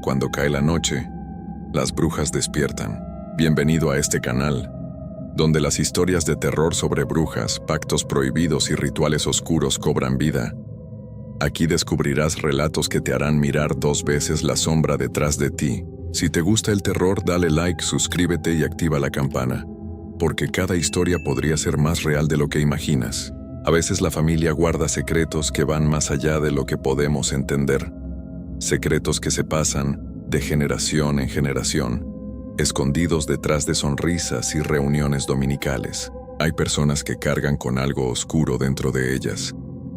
cuando cae la noche, las brujas despiertan. Bienvenido a este canal, donde las historias de terror sobre brujas, pactos prohibidos y rituales oscuros cobran vida. Aquí descubrirás relatos que te harán mirar 2 veces la sombra detrás de ti. Si te gusta el terror, dale like, suscríbete y activa la campana, porque cada historia podría ser más real de lo que imaginas. A veces la familia guarda secretos que van más allá de lo que podemos entender. Secretos que se pasan de generación en generación, escondidos detrás de sonrisas y reuniones dominicales. Hay personas que cargan con algo oscuro dentro de ellas,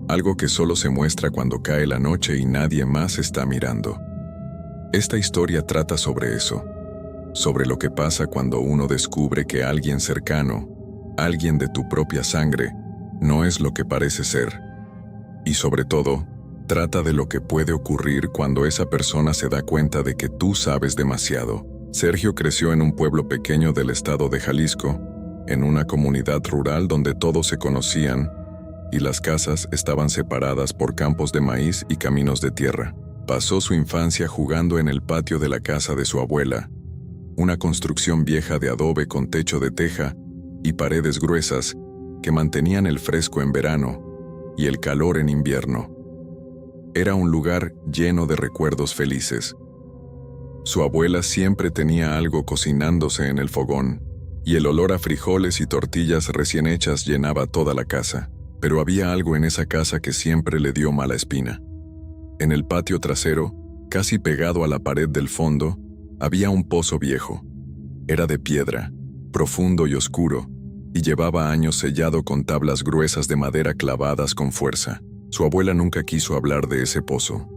algo que solo se muestra cuando cae la noche y nadie más está mirando. Esta historia trata sobre eso, sobre lo que pasa cuando uno descubre que alguien cercano, alguien de tu propia sangre, no es lo que parece ser. Y sobre todo, trata de lo que puede ocurrir cuando esa persona se da cuenta de que tú sabes demasiado. Sergio creció en un pueblo pequeño del estado de Jalisco, en una comunidad rural donde todos se conocían y las casas estaban separadas por campos de maíz y caminos de tierra. Pasó su infancia jugando en el patio de la casa de su abuela, una construcción vieja de adobe con techo de teja y paredes gruesas que mantenían el fresco en verano y el calor en invierno. Era un lugar lleno de recuerdos felices. Su abuela siempre tenía algo cocinándose en el fogón, y el olor a frijoles y tortillas recién hechas llenaba toda la casa. Pero había algo en esa casa que siempre le dio mala espina. En el patio trasero, casi pegado a la pared del fondo, había un pozo viejo. Era de piedra, profundo y oscuro, y llevaba años sellado con tablas gruesas de madera clavadas con fuerza. Su abuela nunca quiso hablar de ese pozo.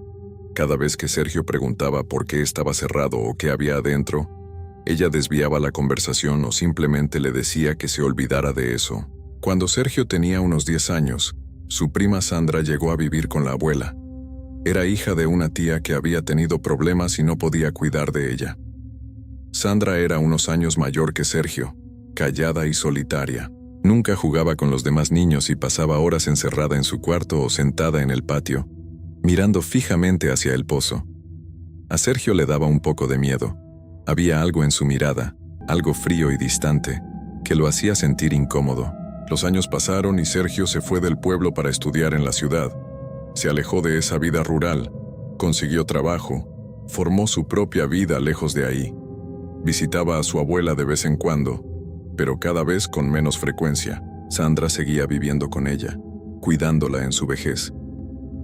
Cada vez que Sergio preguntaba por qué estaba cerrado o qué había adentro, ella desviaba la conversación o simplemente le decía que se olvidara de eso. Cuando Sergio tenía unos 10 años, su prima Sandra llegó a vivir con la abuela. Era hija de una tía que había tenido problemas y no podía cuidar de ella. Sandra era unos años mayor que Sergio, callada y solitaria. Nunca jugaba con los demás niños y pasaba horas encerrada en su cuarto o sentada en el patio, mirando fijamente hacia el pozo. A Sergio le daba un poco de miedo. Había algo en su mirada, algo frío y distante, que lo hacía sentir incómodo. Los años pasaron y Sergio se fue del pueblo para estudiar en la ciudad. Se alejó de esa vida rural, consiguió trabajo, formó su propia vida lejos de ahí. Visitaba a su abuela de vez en cuando, pero cada vez con menos frecuencia. Sandra seguía viviendo con ella, cuidándola en su vejez.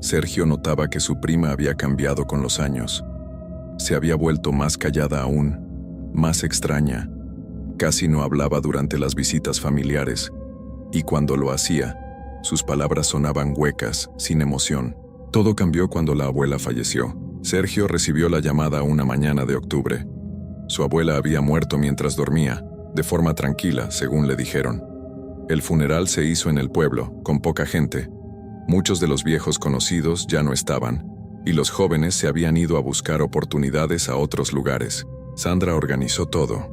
Sergio notaba que su prima había cambiado con los años. Se había vuelto más callada aún, más extraña. Casi no hablaba durante las visitas familiares, y cuando lo hacía, sus palabras sonaban huecas, sin emoción. Todo cambió cuando la abuela falleció. Sergio recibió la llamada una mañana de octubre. Su abuela había muerto mientras dormía, de forma tranquila, según le dijeron. El funeral se hizo en el pueblo, con poca gente. Muchos de los viejos conocidos ya no estaban, y los jóvenes se habían ido a buscar oportunidades a otros lugares. Sandra organizó todo.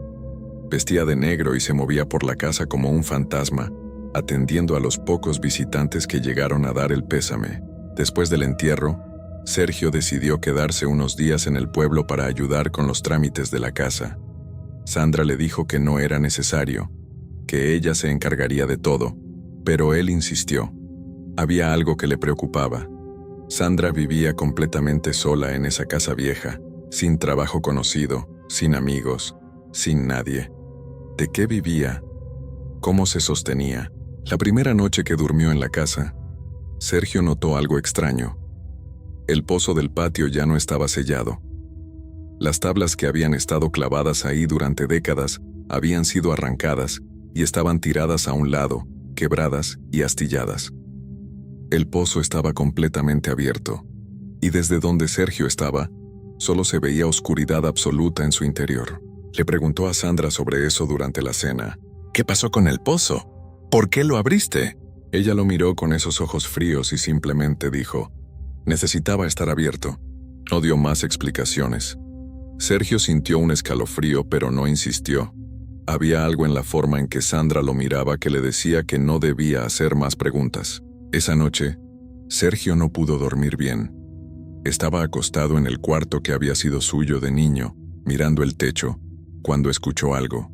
Vestía de negro y se movía por la casa como un fantasma, atendiendo a los pocos visitantes que llegaron a dar el pésame. Después del entierro, Sergio decidió quedarse unos días en el pueblo para ayudar con los trámites de la casa. Sandra le dijo que no era necesario, que ella se encargaría de todo, pero él insistió. Había algo que le preocupaba. Sandra vivía completamente sola en esa casa vieja, sin trabajo conocido, sin amigos, sin nadie. ¿De qué vivía? ¿Cómo se sostenía? La primera noche que durmió en la casa, Sergio notó algo extraño. El pozo del patio ya no estaba sellado. Las tablas que habían estado clavadas ahí durante décadas habían sido arrancadas y estaban tiradas a un lado, quebradas y astilladas. El pozo estaba completamente abierto, y desde donde Sergio estaba, solo se veía oscuridad absoluta en su interior. Le preguntó a Sandra sobre eso durante la cena. ¿Qué pasó con el pozo? ¿Por qué lo abriste? Ella lo miró con esos ojos fríos y simplemente dijo, necesitaba estar abierto. No dio más explicaciones. Sergio sintió un escalofrío, pero no insistió. Había algo en la forma en que Sandra lo miraba que le decía que no debía hacer más preguntas. Esa noche, Sergio no pudo dormir bien. Estaba acostado en el cuarto que había sido suyo de niño, mirando el techo, cuando escuchó algo.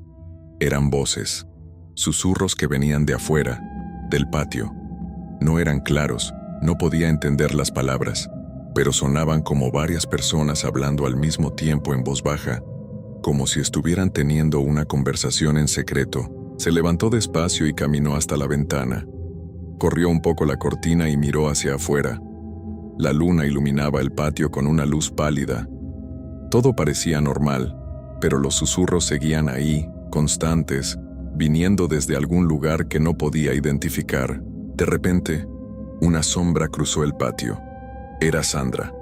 Eran voces, susurros que venían de afuera, del patio. No eran claros, no podía entender las palabras, pero sonaban como varias personas hablando al mismo tiempo en voz baja, como si estuvieran teniendo una conversación en secreto. Se levantó despacio y caminó hasta la ventana. Corrió un poco la cortina y miró hacia afuera. La luna iluminaba el patio con una luz pálida. Todo parecía normal, pero los susurros seguían ahí, constantes, viniendo desde algún lugar que no podía identificar. De repente, una sombra cruzó el patio. Era Sandra.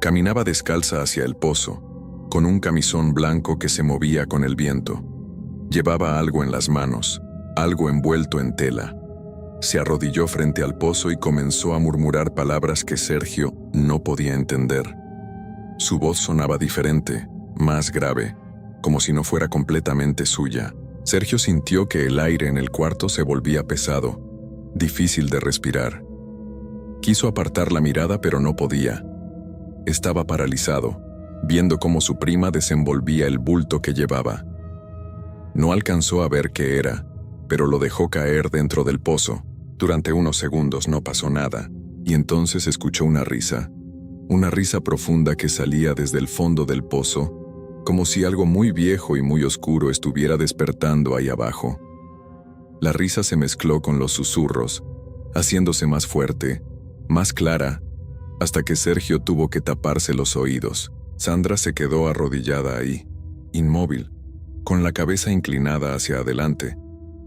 Caminaba descalza hacia el pozo, con un camisón blanco que se movía con el viento. Llevaba algo en las manos, algo envuelto en tela. Se arrodilló frente al pozo y comenzó a murmurar palabras que Sergio no podía entender. Su voz sonaba diferente, más grave, como si no fuera completamente suya. Sergio sintió que el aire en el cuarto se volvía pesado, difícil de respirar. Quiso apartar la mirada, pero no podía. Estaba paralizado, viendo cómo su prima desenvolvía el bulto que llevaba. No alcanzó a ver qué era, pero lo dejó caer dentro del pozo. Durante unos segundos no pasó nada, y entonces escuchó una risa profunda que salía desde el fondo del pozo, como si algo muy viejo y muy oscuro estuviera despertando ahí abajo. La risa se mezcló con los susurros, haciéndose más fuerte, más clara, hasta que Sergio tuvo que taparse los oídos. Sandra se quedó arrodillada ahí, inmóvil, con la cabeza inclinada hacia adelante,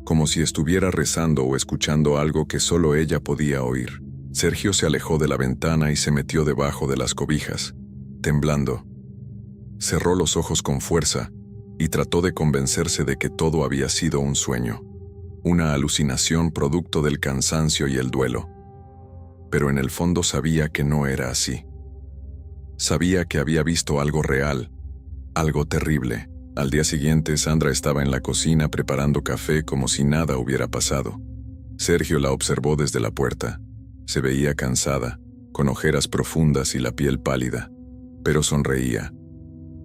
como si estuviera rezando o escuchando algo que solo ella podía oír. Sergio se alejó de la ventana y se metió debajo de las cobijas, temblando. Cerró los ojos con fuerza y trató de convencerse de que todo había sido un sueño, una alucinación producto del cansancio y el duelo. Pero en el fondo sabía que no era así. Sabía que había visto algo real, algo terrible. Al día siguiente, Sandra estaba en la cocina preparando café como si nada hubiera pasado. Sergio la observó desde la puerta. Se veía cansada, con ojeras profundas y la piel pálida, pero sonreía.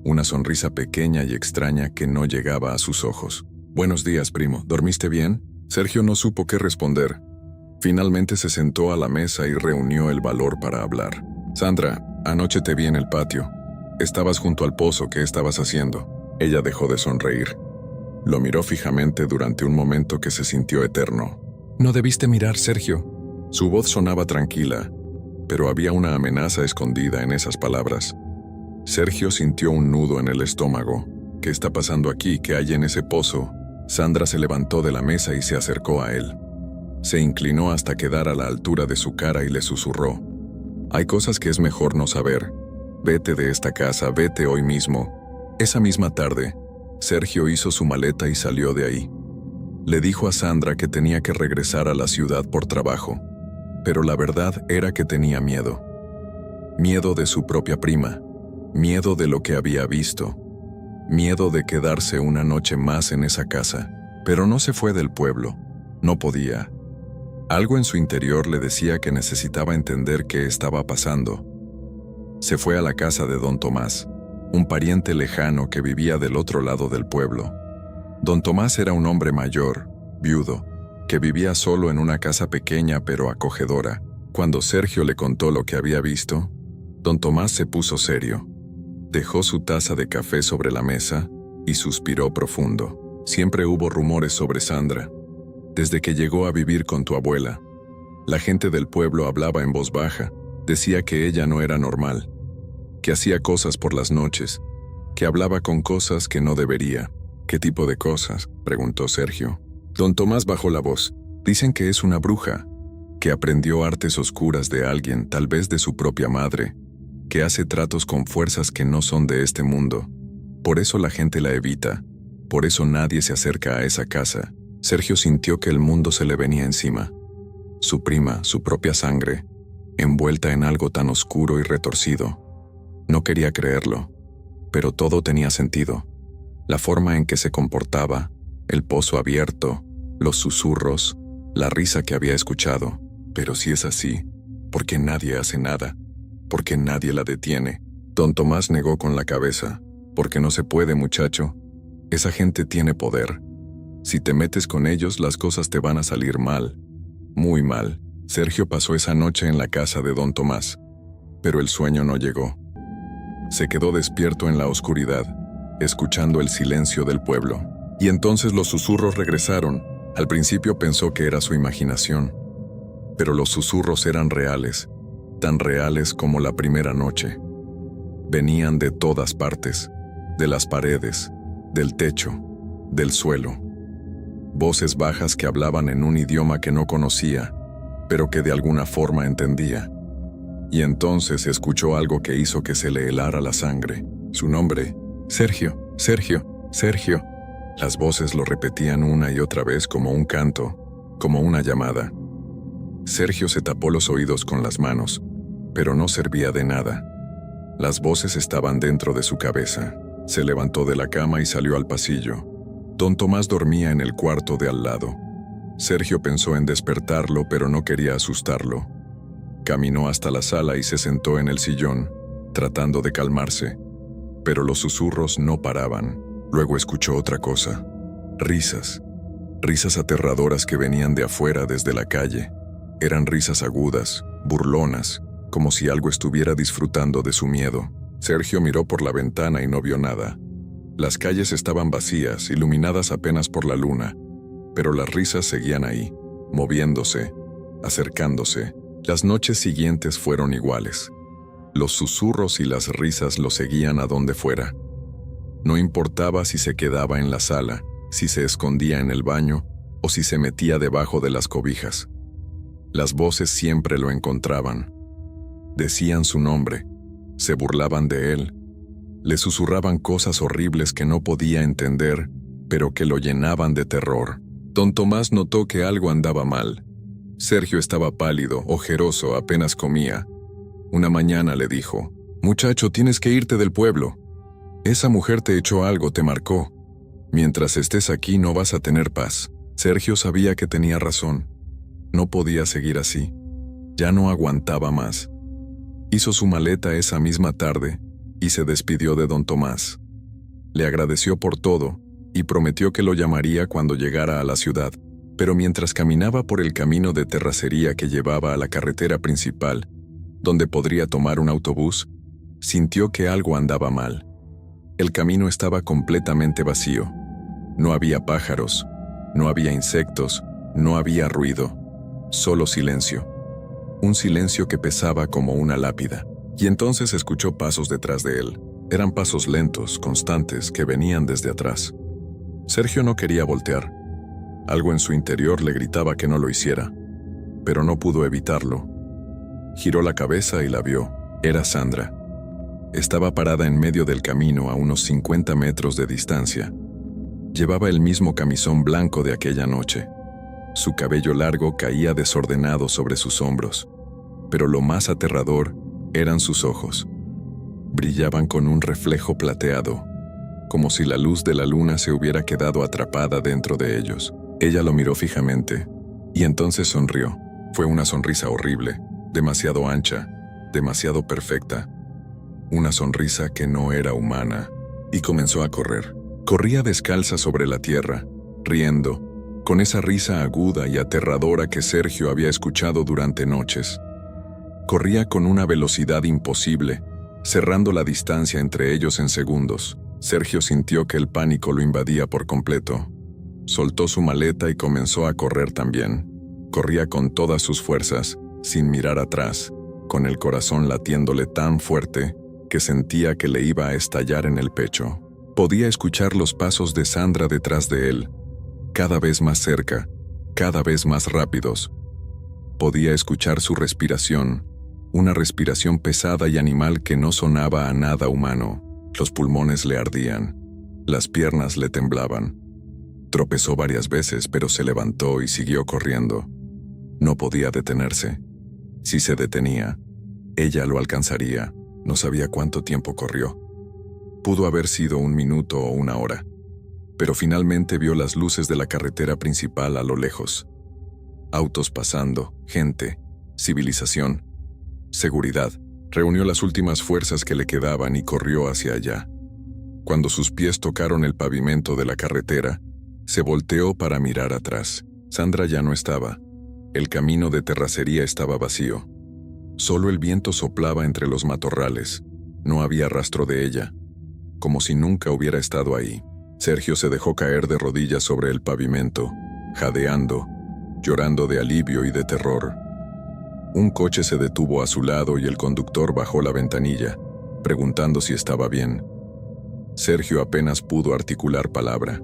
Una sonrisa pequeña y extraña que no llegaba a sus ojos. «Buenos días, primo. ¿Dormiste bien?» Sergio no supo qué responder. Finalmente se sentó a la mesa y reunió el valor para hablar. «Sandra, anoche te vi en el patio. Estabas junto al pozo. ¿Qué estabas haciendo?» Ella dejó de sonreír. Lo miró fijamente durante un momento que se sintió eterno. «No debiste mirar, Sergio». Su voz sonaba tranquila, pero había una amenaza escondida en esas palabras. Sergio sintió un nudo en el estómago. «¿Qué está pasando aquí? ¿Qué hay en ese pozo?» Sandra se levantó de la mesa y se acercó a él. Se inclinó hasta quedar a la altura de su cara y le susurró: «Hay cosas que es mejor no saber. Vete de esta casa, vete hoy mismo». Esa misma tarde, Sergio hizo su maleta y salió de ahí. Le dijo a Sandra que tenía que regresar a la ciudad por trabajo, pero la verdad era que tenía miedo. Miedo de su propia prima, miedo de lo que había visto, miedo de quedarse una noche más en esa casa. Pero no se fue del pueblo, no podía. Algo en su interior le decía que necesitaba entender qué estaba pasando. Se fue a la casa de don Tomás, un pariente lejano que vivía del otro lado del pueblo. Don Tomás era un hombre mayor, viudo, que vivía solo en una casa pequeña pero acogedora. Cuando Sergio le contó lo que había visto, don Tomás se puso serio. Dejó su taza de café sobre la mesa y suspiró profundo. Siempre hubo rumores sobre Sandra. Desde que llegó a vivir con tu abuela, la gente del pueblo hablaba en voz baja, decía que ella no era normal, que hacía cosas por las noches, que hablaba con cosas que no debería. «¿Qué tipo de cosas?», preguntó Sergio. Don Tomás bajó la voz. «Dicen que es una bruja, que aprendió artes oscuras de alguien, tal vez de su propia madre, que hace tratos con fuerzas que no son de este mundo. Por eso la gente la evita, por eso nadie se acerca a esa casa». Sergio sintió que el mundo se le venía encima. Su prima, su propia sangre, envuelta en algo tan oscuro y retorcido. No quería creerlo, pero todo tenía sentido. La forma en que se comportaba, el pozo abierto, los susurros, la risa que había escuchado. Pero si es así, ¿por qué nadie hace nada? porque nadie la detiene. Don Tomás negó con la cabeza. Porque no se puede, muchacho. Esa gente tiene poder. Si te metes con ellos, las cosas te van a salir mal. Muy mal. Sergio pasó esa noche en la casa de don Tomás. Pero el sueño no llegó. Se quedó despierto en la oscuridad, escuchando el silencio del pueblo. Y entonces los susurros regresaron. Al principio pensó que era su imaginación. Pero los susurros eran reales, tan reales como la primera noche. Venían de todas partes, de las paredes, del techo, del suelo. Voces bajas que hablaban en un idioma que no conocía, pero que de alguna forma entendía. Y entonces escuchó algo que hizo que se le helara la sangre. Su nombre: Sergio, Sergio, Sergio. Las voces lo repetían una y otra vez como un canto, como una llamada. Sergio se tapó los oídos con las manos, pero no servía de nada. Las voces estaban dentro de su cabeza. Se levantó de la cama y salió al pasillo. Don Tomás dormía en el cuarto de al lado. Sergio pensó en despertarlo, pero no quería asustarlo. Caminó hasta la sala y se sentó en el sillón, tratando de calmarse. Pero los susurros no paraban. Luego escuchó otra cosa. Risas. Risas aterradoras que venían de afuera desde la calle. Eran risas agudas, burlonas, como si algo estuviera disfrutando de su miedo. Sergio miró por la ventana y no vio nada. Las calles estaban vacías, iluminadas apenas por la luna, pero las risas seguían ahí, moviéndose, acercándose. Las noches siguientes fueron iguales. Los susurros y las risas lo seguían a donde fuera. No importaba si se quedaba en la sala, si se escondía en el baño o si se metía debajo de las cobijas. Las voces siempre lo encontraban. Decían su nombre, se burlaban de él, le susurraban cosas horribles que no podía entender, pero que lo llenaban de terror. Don Tomás notó que algo andaba mal. Sergio estaba pálido, ojeroso, apenas comía. Una mañana le dijo: «Muchacho, tienes que irte del pueblo. Esa mujer te echó algo, te marcó. Mientras estés aquí no vas a tener paz». Sergio sabía que tenía razón. No podía seguir así. Ya no aguantaba más. Hizo su maleta esa misma tarde y se despidió de don Tomás. Le agradeció por todo y prometió que lo llamaría cuando llegara a la ciudad. Pero mientras caminaba por el camino de terracería que llevaba a la carretera principal, donde podría tomar un autobús, sintió que algo andaba mal. El camino estaba completamente vacío. No había pájaros, no había insectos, no había ruido, solo silencio. Un silencio que pesaba como una lápida. Y entonces escuchó pasos detrás de él. Eran pasos lentos, constantes, que venían desde atrás. Sergio no quería voltear. Algo en su interior le gritaba que no lo hiciera, pero no pudo evitarlo. Giró la cabeza y la vio. Era Sandra. Estaba parada en medio del camino a unos 50 metros de distancia. Llevaba el mismo camisón blanco de aquella noche. Su cabello largo caía desordenado sobre sus hombros, pero lo más aterrador eran sus ojos. Brillaban con un reflejo plateado, como si la luz de la luna se hubiera quedado atrapada dentro de ellos. Ella lo miró fijamente, y entonces sonrió. Fue una sonrisa horrible, demasiado ancha, demasiado perfecta. Una sonrisa que no era humana, y comenzó a correr. Corría descalza sobre la tierra, riendo, con esa risa aguda y aterradora que Sergio había escuchado durante noches. Corría con una velocidad imposible, cerrando la distancia entre ellos en segundos. Sergio sintió que el pánico lo invadía por completo. Soltó su maleta y comenzó a correr también. Corría con todas sus fuerzas, sin mirar atrás, con el corazón latiéndole tan fuerte que sentía que le iba a estallar en el pecho. Podía escuchar los pasos de Sandra detrás de él, cada vez más cerca, cada vez más rápidos. Podía escuchar su respiración, una respiración pesada y animal que no sonaba a nada humano. Los pulmones le ardían, las piernas le temblaban. Tropezó varias veces, pero se levantó y siguió corriendo. No podía detenerse. Si se detenía, ella lo alcanzaría. No sabía cuánto tiempo corrió. Pudo haber sido 1 minuto o 1 hora. Pero finalmente vio las luces de la carretera principal a lo lejos. Autos pasando, gente, civilización, seguridad. Reunió las últimas fuerzas que le quedaban y corrió hacia allá. Cuando sus pies tocaron el pavimento de la carretera, se volteó para mirar atrás. Sandra ya no estaba. El camino de terracería estaba vacío. Solo el viento soplaba entre los matorrales. No había rastro de ella, como si nunca hubiera estado ahí. Sergio se dejó caer de rodillas sobre el pavimento, jadeando, llorando de alivio y de terror. Un coche se detuvo a su lado y el conductor bajó la ventanilla, preguntando si estaba bien. Sergio apenas pudo articular palabra.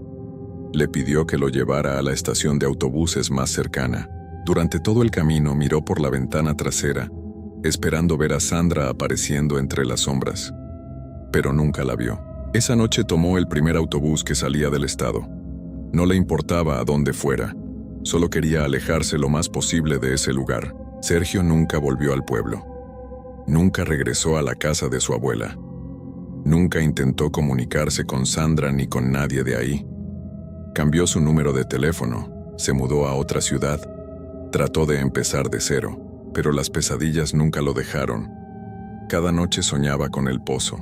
Le pidió que lo llevara a la estación de autobuses más cercana. Durante todo el camino miró por la ventana trasera, esperando ver a Sandra apareciendo entre las sombras. Pero nunca la vio. Esa noche tomó el primer autobús que salía del estado. No le importaba a dónde fuera, solo quería alejarse lo más posible de ese lugar. Sergio nunca volvió al pueblo. Nunca regresó a la casa de su abuela. Nunca intentó comunicarse con Sandra ni con nadie de ahí. Cambió su número de teléfono, se mudó a otra ciudad, trató de empezar de cero, pero las pesadillas nunca lo dejaron. Cada noche soñaba con el pozo.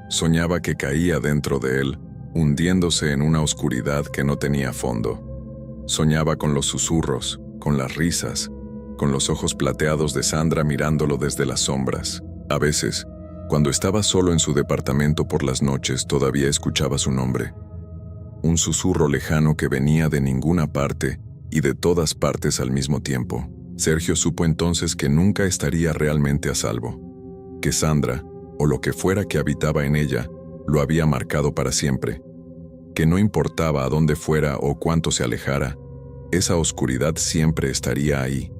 Soñaba que caía dentro de él, hundiéndose en una oscuridad que no tenía fondo. Soñaba con los susurros, con las risas, con los ojos plateados de Sandra mirándolo desde las sombras. A veces, cuando estaba solo en su departamento por las noches, todavía escuchaba su nombre. Un susurro lejano que venía de ninguna parte y de todas partes al mismo tiempo. Sergio supo entonces que nunca estaría realmente a salvo. Que Sandra, o lo que fuera que habitaba en ella, lo había marcado para siempre. Que no importaba a dónde fuera o cuánto se alejara, esa oscuridad siempre estaría ahí,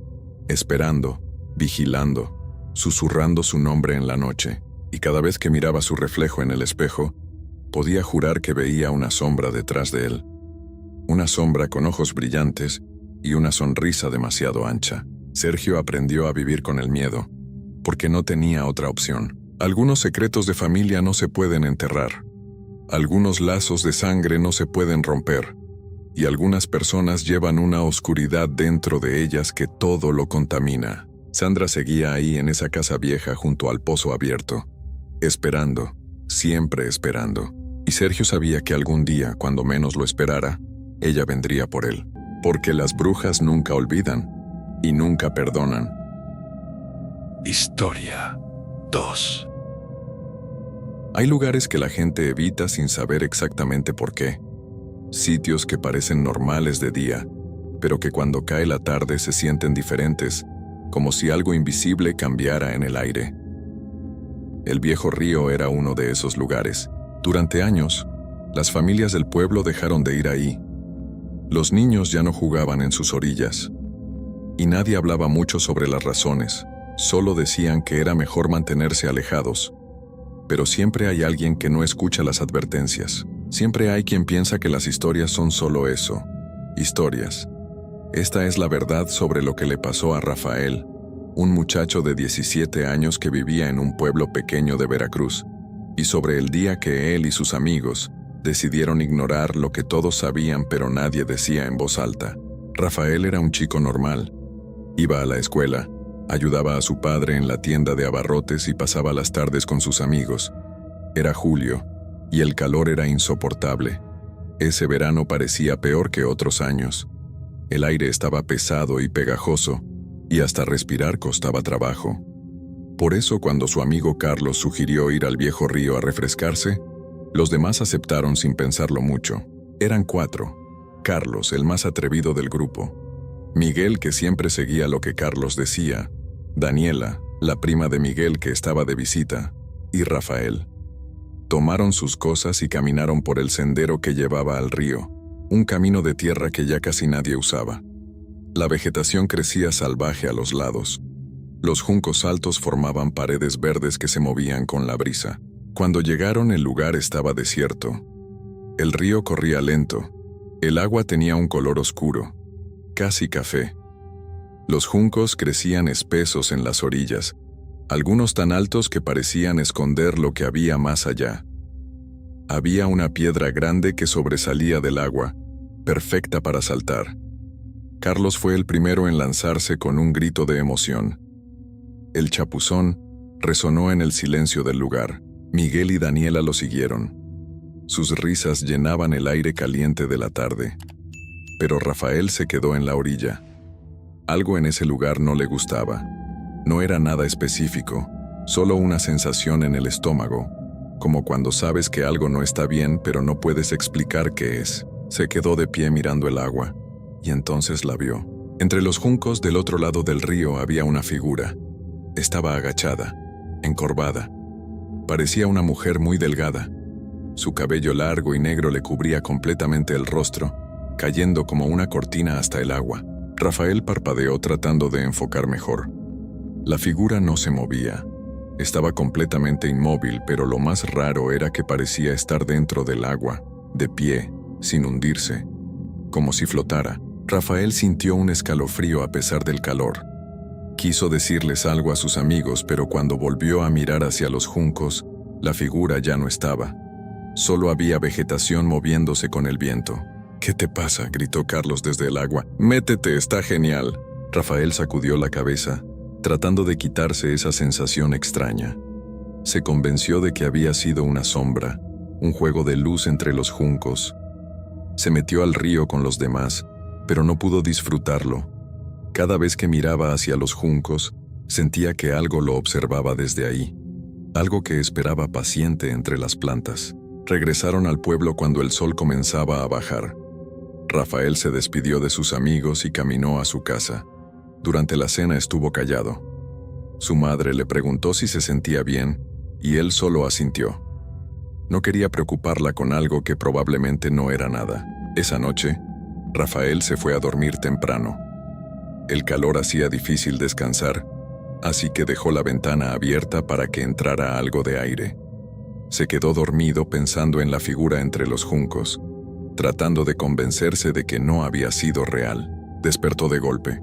esperando, vigilando, susurrando su nombre en la noche. Y cada vez que miraba su reflejo en el espejo, podía jurar que veía una sombra detrás de él. Una sombra con ojos brillantes y una sonrisa demasiado ancha. Sergio aprendió a vivir con el miedo, porque no tenía otra opción. Algunos secretos de familia no se pueden enterrar. Algunos lazos de sangre no se pueden romper. Y algunas personas llevan una oscuridad dentro de ellas que todo lo contamina. Sandra seguía ahí en esa casa vieja junto al pozo abierto, esperando, siempre esperando. Y Sergio sabía que algún día, cuando menos lo esperara, ella vendría por él. Porque las brujas nunca olvidan y nunca perdonan. Historia 2. Hay lugares que la gente evita sin saber exactamente por qué. Sitios que parecen normales de día, pero que cuando cae la tarde se sienten diferentes, como si algo invisible cambiara en el aire. El viejo río era uno de esos lugares. Durante años, las familias del pueblo dejaron de ir ahí. Los niños ya no jugaban en sus orillas. Y nadie hablaba mucho sobre las razones, solo decían que era mejor mantenerse alejados. Pero siempre hay alguien que no escucha las advertencias. Siempre hay quien piensa que las historias son solo eso, historias. Esta es la verdad sobre lo que le pasó a Rafael, un muchacho de 17 años que vivía en un pueblo pequeño de Veracruz, y sobre el día que él y sus amigos decidieron ignorar lo que todos sabían pero nadie decía en voz alta. Rafael era un chico normal. Iba a la escuela, ayudaba a su padre en la tienda de abarrotes y pasaba las tardes con sus amigos. Era julio, y el calor era insoportable. Ese verano parecía peor que otros años. El aire estaba pesado y pegajoso, y hasta respirar costaba trabajo. Por eso, cuando su amigo Carlos sugirió ir al viejo río a refrescarse, los demás aceptaron sin pensarlo mucho. Eran 4. Carlos, el más atrevido del grupo. Miguel, que siempre seguía lo que Carlos decía. Daniela, la prima de Miguel que estaba de visita. Y Rafael. Tomaron sus cosas y caminaron por el sendero que llevaba al río, un camino de tierra que ya casi nadie usaba. La vegetación crecía salvaje a los lados. Los juncos altos formaban paredes verdes que se movían con la brisa. Cuando llegaron, el lugar estaba desierto. El río corría lento. El agua tenía un color oscuro, casi café. Los juncos crecían espesos en las orillas, algunos tan altos que parecían esconder lo que había más allá. Había una piedra grande que sobresalía del agua, perfecta para saltar. Carlos fue el primero en lanzarse con un grito de emoción. El chapuzón, Resonó en el silencio del lugar. Miguel y Daniela lo siguieron. Sus risas llenaban el aire caliente de la tarde. Pero Rafael se quedó en la orilla. Algo en ese lugar no le gustaba. No era nada específico, solo una sensación en el estómago, como cuando sabes que algo no está bien pero no puedes explicar qué es. Se quedó de pie mirando el agua, y entonces la vio. Entre los juncos del otro lado del río había una figura. Estaba agachada, encorvada. Parecía una mujer muy delgada. Su cabello largo y negro le cubría completamente el rostro, cayendo como una cortina hasta el agua. Rafael parpadeó tratando de enfocar mejor. La figura no se movía. Estaba completamente inmóvil, pero lo más raro era que parecía estar dentro del agua, de pie, sin hundirse, como si flotara. Rafael sintió un escalofrío a pesar del calor. Quiso decirles algo a sus amigos, pero cuando volvió a mirar hacia los juncos, la figura ya no estaba. Solo había vegetación moviéndose con el viento. «¿Qué te pasa?», gritó Carlos desde el agua. «Métete, está genial». Rafael sacudió la cabeza, tratando de quitarse esa sensación extraña. Se convenció de que había sido una sombra, un juego de luz entre los juncos. Se metió al río con los demás, pero no pudo disfrutarlo. Cada vez que miraba hacia los juncos, sentía que algo lo observaba desde ahí, algo que esperaba paciente entre las plantas. Regresaron al pueblo cuando el sol comenzaba a bajar. Rafael se despidió de sus amigos y caminó a su casa. Durante la cena estuvo callado. Su madre le preguntó si se sentía bien, y él solo asintió. No quería preocuparla con algo que probablemente no era nada. Esa noche, Rafael se fue a dormir temprano. El calor hacía difícil descansar, así que dejó la ventana abierta para que entrara algo de aire. Se quedó dormido pensando en la figura entre los juncos, tratando de convencerse de que no había sido real. Despertó de golpe.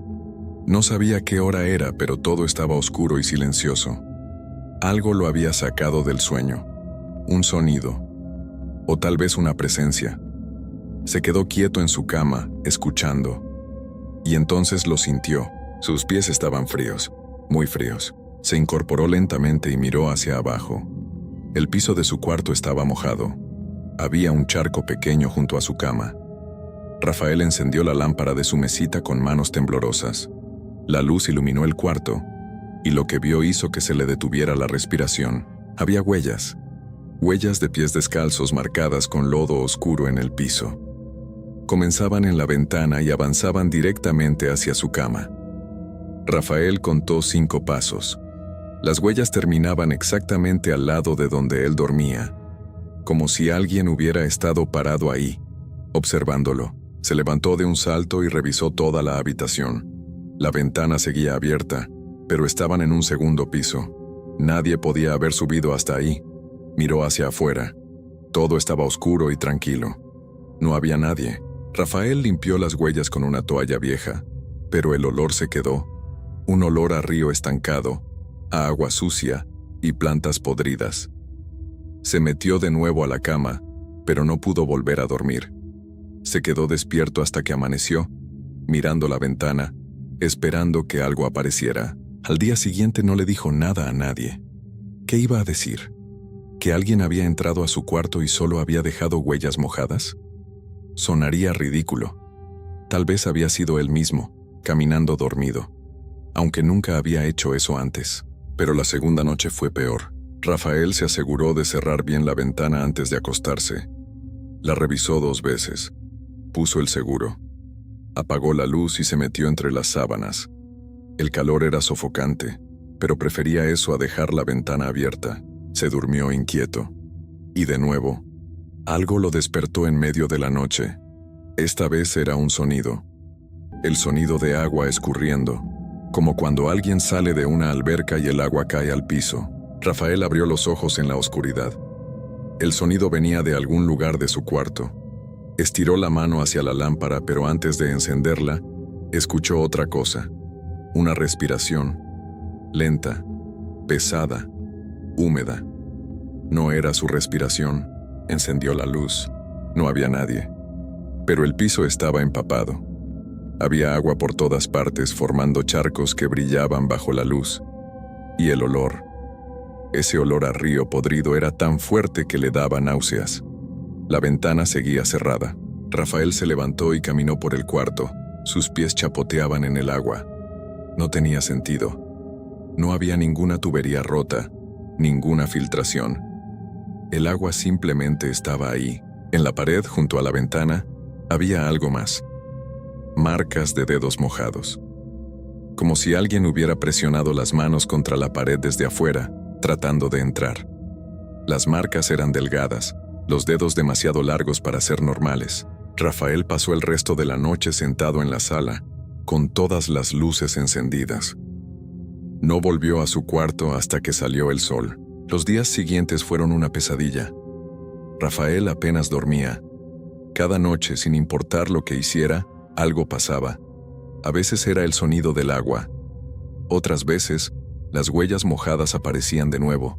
No sabía qué hora era, pero todo estaba oscuro y silencioso. Algo lo había sacado del sueño. Un sonido. O tal vez una presencia. Se quedó quieto en su cama, escuchando. Y entonces lo sintió. Sus pies estaban fríos, muy fríos. Se incorporó lentamente y miró hacia abajo. El piso de su cuarto estaba mojado. Había un charco pequeño junto a su cama. Rafael encendió la lámpara de su mesita con manos temblorosas. La luz iluminó el cuarto, y lo que vio hizo que se le detuviera la respiración. Había huellas. Huellas de pies descalzos marcadas con lodo oscuro en el piso. Comenzaban en la ventana y avanzaban directamente hacia su cama. Rafael contó 5 pasos. Las huellas terminaban exactamente al lado de donde él dormía, como si alguien hubiera estado parado ahí, observándolo. Se levantó de un salto y revisó toda la habitación. La ventana seguía abierta, pero estaban en un segundo piso. Nadie podía haber subido hasta ahí. Miró hacia afuera. Todo estaba oscuro y tranquilo. No había nadie. Rafael limpió las huellas con una toalla vieja, pero el olor se quedó. Un olor a río estancado, a agua sucia y plantas podridas. Se metió de nuevo a la cama, pero no pudo volver a dormir. Se quedó despierto hasta que amaneció, mirando la ventana, esperando que algo apareciera. Al día siguiente no le dijo nada a nadie. ¿Qué iba a decir? ¿Que alguien había entrado a su cuarto y solo había dejado huellas mojadas? Sonaría ridículo. Tal vez había sido él mismo, caminando dormido, aunque nunca había hecho eso antes. Pero la segunda noche fue peor. Rafael se aseguró de cerrar bien la ventana antes de acostarse. La revisó 2 veces. Puso el seguro. Apagó la luz y se metió entre las sábanas. El calor era sofocante, pero prefería eso a dejar la ventana abierta. Se durmió inquieto. Y de nuevo, algo lo despertó en medio de la noche. Esta vez era un sonido. El sonido de agua escurriendo, como cuando alguien sale de una alberca y el agua cae al piso. Rafael abrió los ojos en la oscuridad. El sonido venía de algún lugar de su cuarto. Estiró la mano hacia la lámpara, pero antes de encenderla, escuchó otra cosa. Una respiración, lenta, pesada, húmeda. No era su respiración. Encendió la luz. No había nadie. Pero el piso estaba empapado. Había agua por todas partes formando charcos que brillaban bajo la luz. Y el olor. Ese olor a río podrido era tan fuerte que le daba náuseas. La ventana seguía cerrada. Rafael se levantó y caminó por el cuarto. Sus pies chapoteaban en el agua. No tenía sentido. No había ninguna tubería rota, ninguna filtración. El agua simplemente estaba ahí. En la pared, junto a la ventana, había algo más. Marcas de dedos mojados. Como si alguien hubiera presionado las manos contra la pared desde afuera, tratando de entrar. Las marcas eran delgadas, los dedos demasiado largos para ser normales. Rafael pasó el resto de la noche sentado en la sala, con todas las luces encendidas. No volvió a su cuarto hasta que salió el sol. Los días siguientes fueron una pesadilla. Rafael apenas dormía. Cada noche, sin importar lo que hiciera, algo pasaba. A veces era el sonido del agua. Otras veces, las huellas mojadas aparecían de nuevo.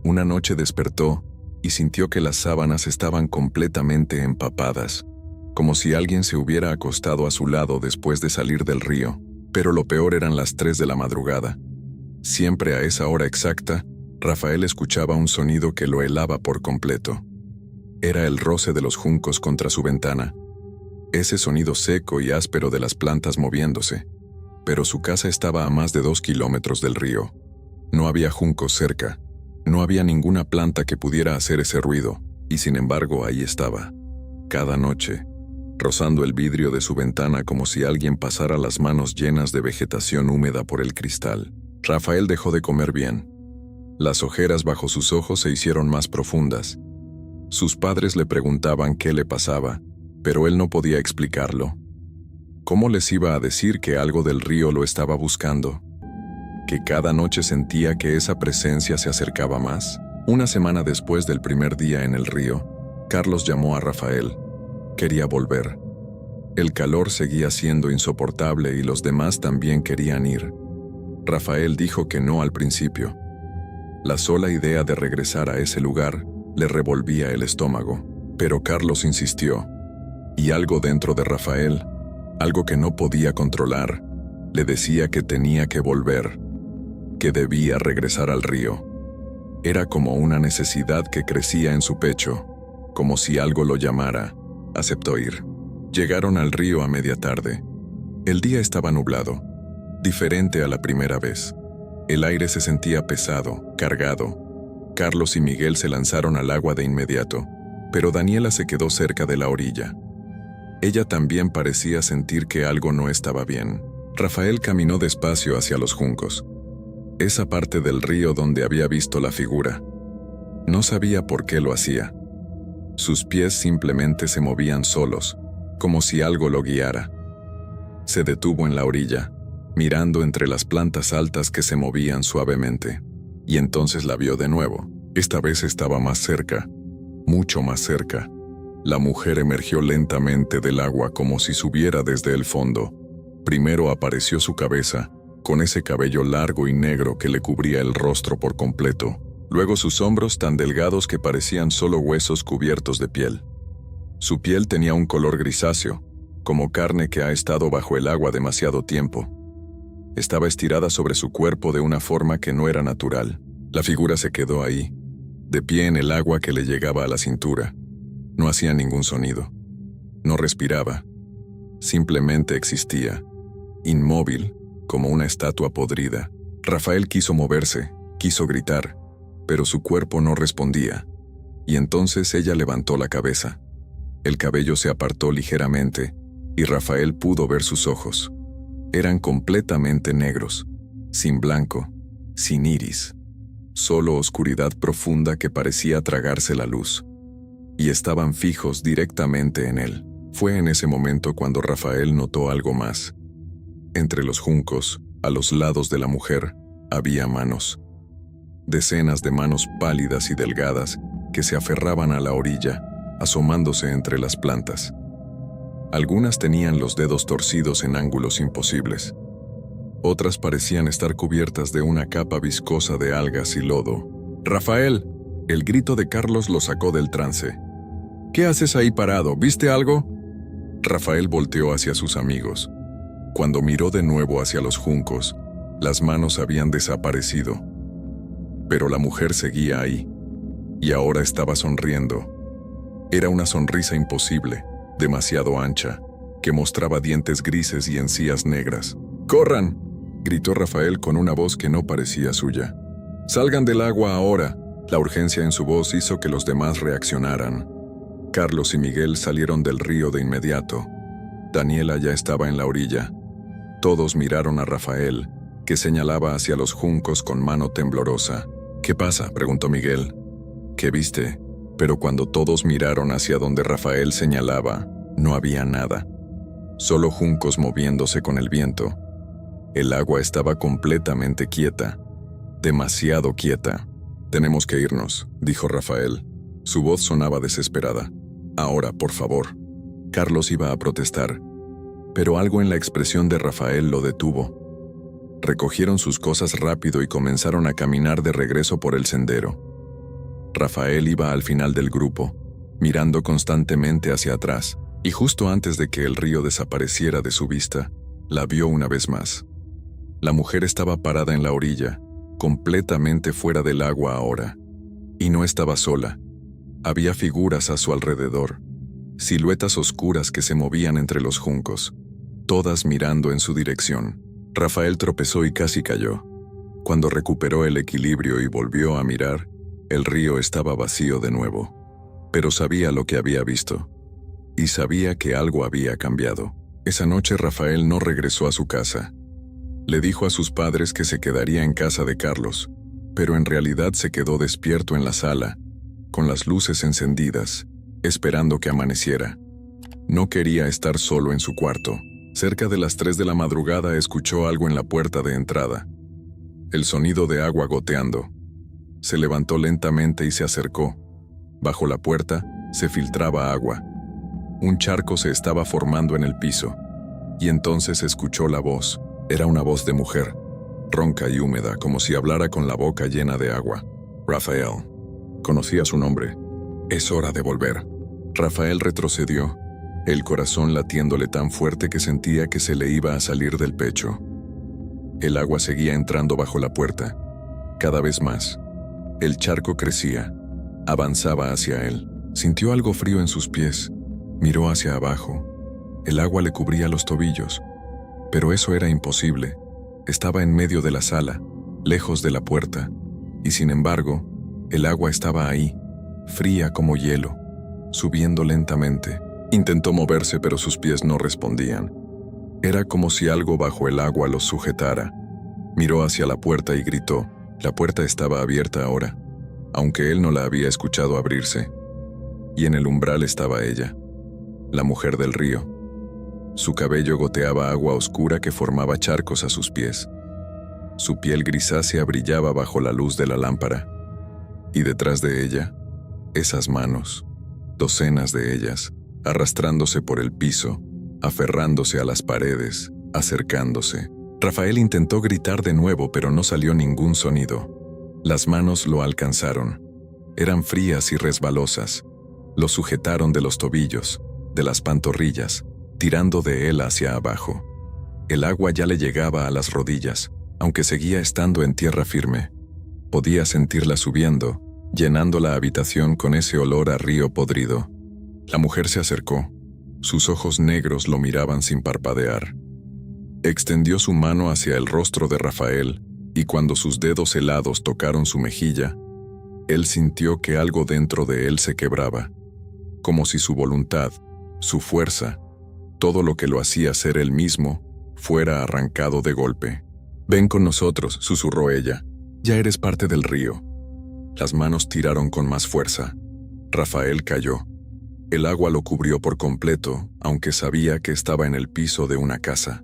Una noche despertó y sintió que las sábanas estaban completamente empapadas, como si alguien se hubiera acostado a su lado después de salir del río. Pero lo peor eran las 3 de la madrugada. Siempre a esa hora exacta, Rafael escuchaba un sonido que lo helaba por completo. Era el roce de los juncos contra su ventana. Ese sonido seco y áspero de las plantas moviéndose. Pero su casa estaba a más de 2 kilómetros del río. No había juncos cerca. No había ninguna planta que pudiera hacer ese ruido, y sin embargo ahí estaba. Cada noche, rozando el vidrio de su ventana como si alguien pasara las manos llenas de vegetación húmeda por el cristal. Rafael dejó de comer bien. Las ojeras bajo sus ojos se hicieron más profundas. Sus padres le preguntaban qué le pasaba, pero él no podía explicarlo. ¿Cómo les iba a decir que algo del río lo estaba buscando? ¿Que cada noche sentía que esa presencia se acercaba más? Una semana después del primer día en el río, Carlos llamó a Rafael. Quería volver. El calor seguía siendo insoportable y los demás también querían ir. Rafael dijo que no al principio. La sola idea de regresar a ese lugar le revolvía el estómago, pero Carlos insistió. Y algo dentro de Rafael, algo que no podía controlar, le decía que tenía que volver, que debía regresar al río. Era como una necesidad que crecía en su pecho, como si algo lo llamara. Aceptó ir. Llegaron al río a media tarde. El día estaba nublado, diferente a la primera vez. El aire se sentía pesado, cargado. Carlos y Miguel se lanzaron al agua de inmediato, pero Daniela se quedó cerca de la orilla. Ella también parecía sentir que algo no estaba bien. Rafael caminó despacio hacia los juncos, esa parte del río donde había visto la figura. No sabía por qué lo hacía. Sus pies simplemente se movían solos, como si algo lo guiara. Se detuvo en la orilla, mirando entre las plantas altas que se movían suavemente. Y entonces la vio de nuevo. Esta vez estaba más cerca, mucho más cerca. La mujer emergió lentamente del agua como si subiera desde el fondo. Primero apareció su cabeza, con ese cabello largo y negro que le cubría el rostro por completo. Luego sus hombros tan delgados que parecían solo huesos cubiertos de piel. Su piel tenía un color grisáceo, como carne que ha estado bajo el agua demasiado tiempo. Estaba estirada sobre su cuerpo de una forma que no era natural. La figura se quedó ahí, de pie en el agua que le llegaba a la cintura. No hacía ningún sonido. No respiraba. Simplemente existía, inmóvil, como una estatua podrida. Rafael quiso moverse, quiso gritar, pero su cuerpo no respondía. Y entonces ella levantó la cabeza. El cabello se apartó ligeramente, y Rafael pudo ver sus ojos. Eran completamente negros, sin blanco, sin iris. Solo oscuridad profunda que parecía tragarse la luz. Y estaban fijos directamente en él. Fue en ese momento cuando Rafael notó algo más. Entre los juncos, a los lados de la mujer, había manos. Decenas de manos pálidas y delgadas que se aferraban a la orilla, asomándose entre las plantas. Algunas tenían los dedos torcidos en ángulos imposibles. Otras parecían estar cubiertas de una capa viscosa de algas y lodo. «¡Rafael!», el grito de Carlos lo sacó del trance. «¿Qué haces ahí parado? ¿Viste algo?». Rafael volteó hacia sus amigos. Cuando miró de nuevo hacia los juncos, las manos habían desaparecido. Pero la mujer seguía ahí, y ahora estaba sonriendo. Era una sonrisa imposible, demasiado ancha, que mostraba dientes grises y encías negras. ¡Corran!, gritó Rafael con una voz que no parecía suya. ¡Salgan del agua ahora! La urgencia en su voz hizo que los demás reaccionaran. Carlos y Miguel salieron del río de inmediato. Daniela ya estaba en la orilla. Todos miraron a Rafael, que señalaba hacia los juncos con mano temblorosa. ¿Qué pasa?, preguntó Miguel. ¿Qué viste? Pero cuando todos miraron hacia donde Rafael señalaba, no había nada. Solo juncos moviéndose con el viento. El agua estaba completamente quieta. Demasiado quieta. «Tenemos que irnos», dijo Rafael. Su voz sonaba desesperada. «Ahora, por favor». Carlos iba a protestar, pero algo en la expresión de Rafael lo detuvo. Recogieron sus cosas rápido y comenzaron a caminar de regreso por el sendero. Rafael iba al final del grupo, mirando constantemente hacia atrás, y justo antes de que el río desapareciera de su vista, la vio una vez más. La mujer estaba parada en la orilla, completamente fuera del agua ahora. Y no estaba sola. Había figuras a su alrededor, siluetas oscuras que se movían entre los juncos, todas mirando en su dirección. Rafael tropezó y casi cayó. Cuando recuperó el equilibrio y volvió a mirar, el río estaba vacío de nuevo. Pero sabía lo que había visto. Y sabía que algo había cambiado. Esa noche Rafael no regresó a su casa. Le dijo a sus padres que se quedaría en casa de Carlos, pero en realidad se quedó despierto en la sala, con las luces encendidas, esperando que amaneciera. No quería estar solo en su cuarto. Cerca de las 3 de la madrugada escuchó algo en la puerta de entrada. El sonido de agua goteando. Se levantó lentamente y se acercó. Bajo la puerta se filtraba agua. Un charco se estaba formando en el piso. Y entonces escuchó la voz. Era una voz de mujer, ronca y húmeda, como si hablara con la boca llena de agua. Rafael. Conocía su nombre. «Es hora de volver». Rafael retrocedió, el corazón latiéndole tan fuerte que sentía que se le iba a salir del pecho. El agua seguía entrando bajo la puerta, cada vez más. El charco crecía, avanzaba hacia él. Sintió algo frío en sus pies, miró hacia abajo. El agua le cubría los tobillos. Pero eso era imposible. Estaba en medio de la sala, lejos de la puerta, y sin embargo, el agua estaba ahí, fría como hielo, subiendo lentamente. Intentó moverse, pero sus pies no respondían. Era como si algo bajo el agua los sujetara. Miró hacia la puerta y gritó. La puerta estaba abierta ahora, aunque él no la había escuchado abrirse. Y en el umbral estaba ella, la mujer del río. Su cabello goteaba agua oscura que formaba charcos a sus pies. Su piel grisácea brillaba bajo la luz de la lámpara. Y detrás de ella, esas manos, docenas de ellas, arrastrándose por el piso, aferrándose a las paredes, acercándose. Rafael intentó gritar de nuevo, pero no salió ningún sonido. Las manos lo alcanzaron. Eran frías y resbalosas. Lo sujetaron de los tobillos, de las pantorrillas, tirando de él hacia abajo. El agua ya le llegaba a las rodillas, aunque seguía estando en tierra firme. Podía sentirla subiendo, llenando la habitación con ese olor a río podrido. La mujer se acercó. Sus ojos negros lo miraban sin parpadear. Extendió su mano hacia el rostro de Rafael, y cuando sus dedos helados tocaron su mejilla, él sintió que algo dentro de él se quebraba, como si su voluntad, su fuerza, todo lo que lo hacía ser él mismo, fuera arrancado de golpe. «Ven con nosotros», susurró ella. «Ya eres parte del río». Las manos tiraron con más fuerza. Rafael cayó. El agua lo cubrió por completo, aunque sabía que estaba en el piso de una casa.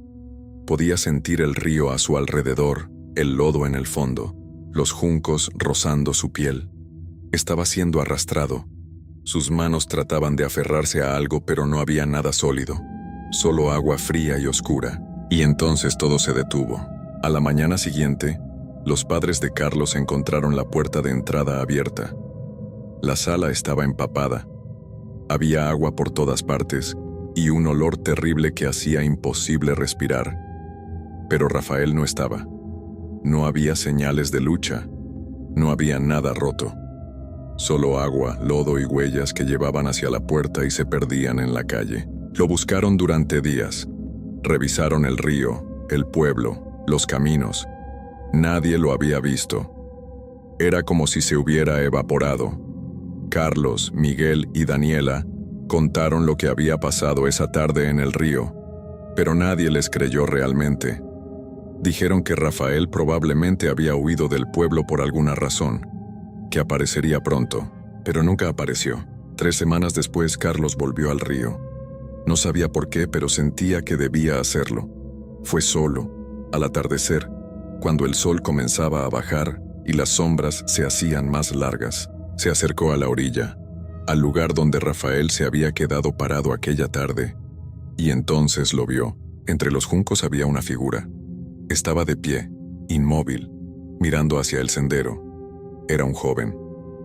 Podía sentir el río a su alrededor, el lodo en el fondo, los juncos rozando su piel. Estaba siendo arrastrado. Sus manos trataban de aferrarse a algo, pero no había nada sólido. Solo agua fría y oscura. Y entonces todo se detuvo. A la mañana siguiente, los padres de Carlos encontraron la puerta de entrada abierta. La sala estaba empapada. Había agua por todas partes y un olor terrible que hacía imposible respirar. Pero Rafael no estaba. No había señales de lucha. No había nada roto. Solo agua, lodo y huellas que llevaban hacia la puerta y se perdían en la calle. Lo buscaron durante días. Revisaron el río, el pueblo, los caminos. Nadie lo había visto. Era como si se hubiera evaporado. Carlos, Miguel y Daniela contaron lo que había pasado esa tarde en el río, pero nadie les creyó realmente. Dijeron que Rafael probablemente había huido del pueblo por alguna razón, que aparecería pronto, pero nunca apareció. 3 semanas después, Carlos volvió al río. No sabía por qué, pero sentía que debía hacerlo. Fue solo, al atardecer, cuando el sol comenzaba a bajar y las sombras se hacían más largas. Se acercó a la orilla, al lugar donde Rafael se había quedado parado aquella tarde, y entonces lo vio. Entre los juncos había una figura. Estaba de pie, inmóvil, mirando hacia el sendero. Era un joven,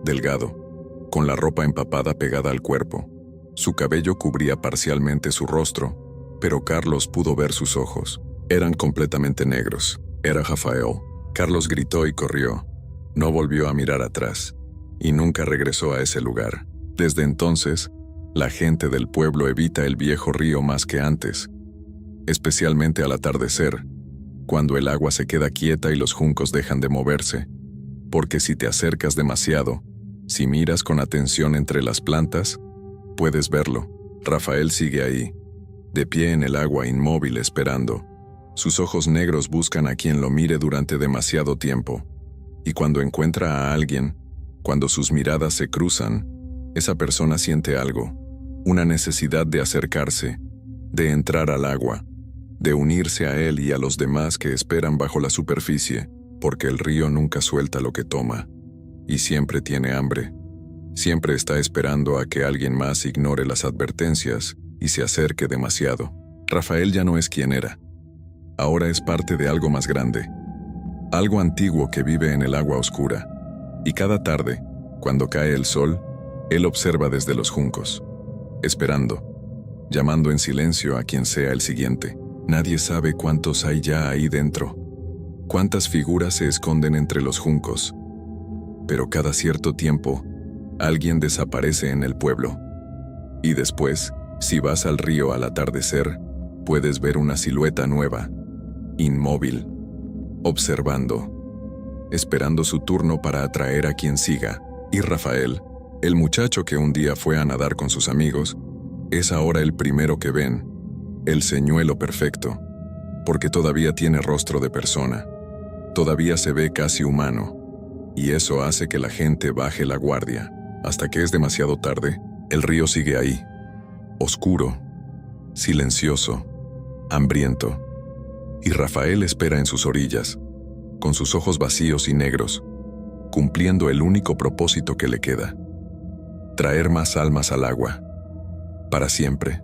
delgado, con la ropa empapada pegada al cuerpo. Su cabello cubría parcialmente su rostro, pero Carlos pudo ver sus ojos. Eran completamente negros. Era Rafael. Carlos gritó y corrió. No volvió a mirar atrás, y nunca regresó a ese lugar. Desde entonces, la gente del pueblo evita el viejo río más que antes, especialmente al atardecer, cuando el agua se queda quieta y los juncos dejan de moverse, porque si te acercas demasiado, si miras con atención entre las plantas, puedes verlo. Rafael sigue ahí, de pie en el agua, inmóvil, esperando. Sus ojos negros buscan a quien lo mire durante demasiado tiempo, y cuando encuentra a alguien, cuando sus miradas se cruzan, esa persona siente algo, una necesidad de acercarse, de entrar al agua, de unirse a él y a los demás que esperan bajo la superficie, porque el río nunca suelta lo que toma, y siempre tiene hambre. Siempre está esperando a que alguien más ignore las advertencias y se acerque demasiado. Rafael ya no es quien era. Ahora es parte de algo más grande, algo antiguo que vive en el agua oscura, y cada tarde, cuando cae el sol, él observa desde los juncos, esperando, llamando en silencio a quien sea el siguiente. Nadie sabe cuántos hay ya ahí dentro, cuántas figuras se esconden entre los juncos, pero cada cierto tiempo, alguien desaparece en el pueblo. Y después, si vas al río al atardecer, puedes ver una silueta nueva, inmóvil, observando, esperando su turno para atraer a quien siga. Y Rafael, el muchacho que un día fue a nadar con sus amigos, es ahora el primero que ven, el señuelo perfecto, porque todavía tiene rostro de persona, todavía se ve casi humano, y eso hace que la gente baje la guardia. Hasta que es demasiado tarde, el río sigue ahí, oscuro, silencioso, hambriento, y Rafael espera en sus orillas, con sus ojos vacíos y negros, cumpliendo el único propósito que le queda: traer más almas al agua, para siempre.